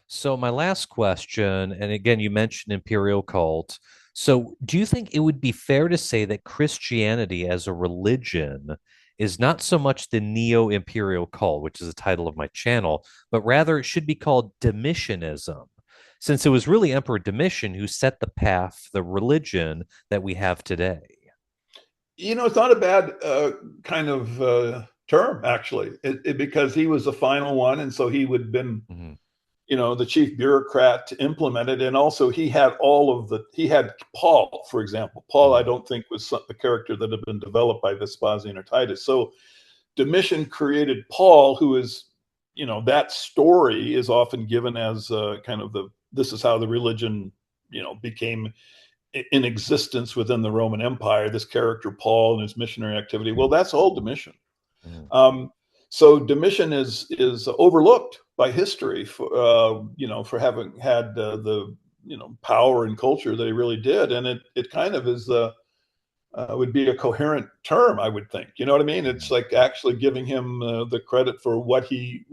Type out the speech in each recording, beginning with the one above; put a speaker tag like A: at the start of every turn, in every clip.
A: So my last question, and again, you mentioned imperial cult. So do you think it would be fair to say that Christianity as a religion is not so much the Neo-Imperial cult, which is the title of my channel, but rather it should be called Domitianism, since it was really Emperor Domitian who set the path, the religion that we have today?
B: It's not a bad kind of term, actually, because he was the final one. And so he would have been,
A: Mhm.
B: the chief bureaucrat to implement it. And also he had Paul, for example. Paul, I
A: Mhm.
B: don't think was a character that had been developed by Vespasian or Titus. So Domitian created Paul, who is, that story is often given as kind of this is how the religion, became in existence within the Roman Empire, this character Paul and his missionary activity. Well, that's all Domitian.
A: Mhm.
B: Um, so Domitian is overlooked by history for for having had the power and culture that he really did, and it kind of is would be a coherent term, I would think. You know what I mean? It's
A: Mhm.
B: like actually giving him the credit for what he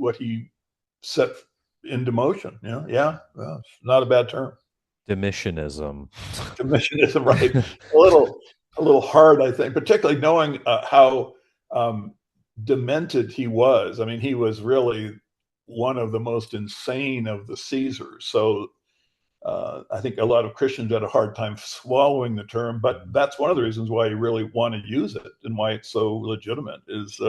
B: set into motion. Yeah, well, it's not a bad term.
A: Domitianism.
B: Commissionism, right? A little hard, I think, particularly knowing how demented he was. I mean, he was really one of the most insane of the Caesars. So I think a lot of Christians had a hard time swallowing the term, but that's one of the reasons why you really want to use it and why it's so legitimate. Is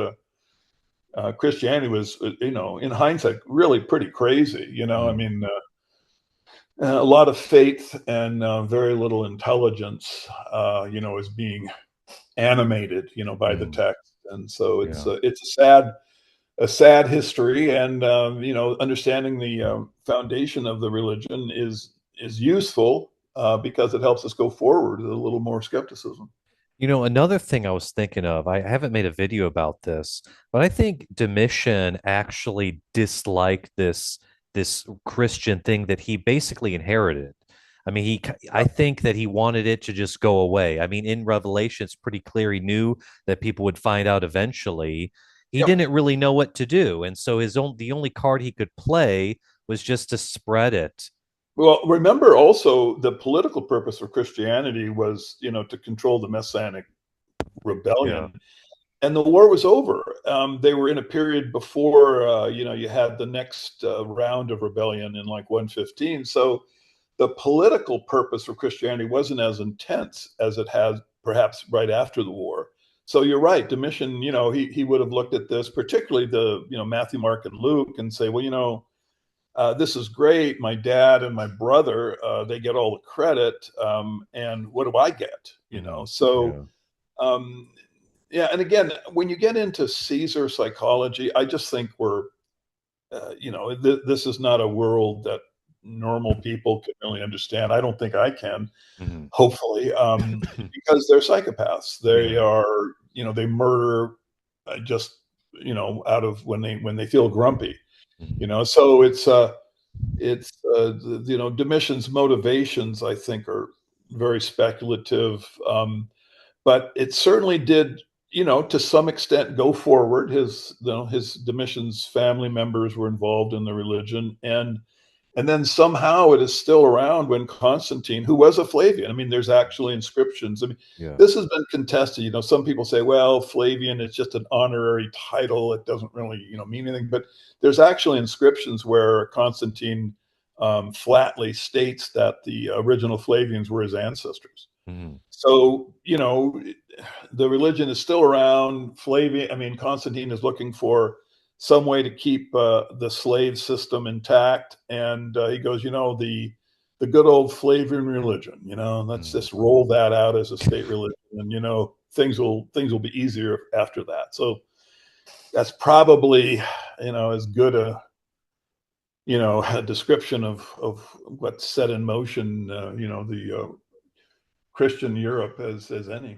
B: Christianity was, in hindsight, really pretty crazy. I
A: Mhm.
B: mean, a lot of faith and very little intelligence, is being animated, by the
A: Mhm.
B: text, and so it's
A: Yeah.
B: it's a sad history, and understanding the foundation of the religion is useful because it helps us go forward with a little more skepticism.
A: Another thing I was thinking of, I haven't made a video about this, but I think Domitian actually disliked this Christian thing that he basically inherited. I mean, I think that he wanted it to just go away. I mean, in Revelation, it's pretty clear he knew that people would find out eventually. He
B: Yep.
A: didn't really know what to do, and so the only card he could play was just to spread it.
B: Well, remember also the political purpose of Christianity was, to control the Messianic
A: Yeah.
B: rebellion, and the war was over. They were in a period before, you had the next round of rebellion in like 115. So the political purpose for Christianity wasn't as intense as it has perhaps right after the war. So you're right, Domitian, he would have looked at this, particularly the, Matthew, Mark, and Luke, and say, well, this is great. My dad and my brother, they get all the credit, and what do I get?
A: Hmm.
B: So
A: Yeah.
B: um, yeah, and again, when you get into Caesar psychology, I just think this is not a world that normal people can really understand. I don't think I can,
A: Hmm.
B: hopefully, because they're psychopaths. They
A: Yeah.
B: are, they murder just, out of when they feel grumpy.
A: Mhm.
B: So it's Domitian's motivations, I think, are very speculative. But it certainly did, to some extent go forward. His Domitian's family members were involved in the religion, and then somehow it is still around when Constantine, who was a Flavian, I mean, there's actually inscriptions. I mean,
A: Yeah.
B: this has been contested. Some people say, well, Flavian is just an honorary title. It doesn't really, mean anything. But there's actually inscriptions where Constantine flatly states that the original Flavians were his ancestors.
A: Hmm.
B: So, the religion is still around. Constantine is looking for some way to keep the slave system intact, and he goes, the good old Flavian religion. Let's
A: Hmm.
B: just roll that out as a state religion, and things will be easier after that. So that's probably as good a description of what's set in motion, the Christian Europe as any.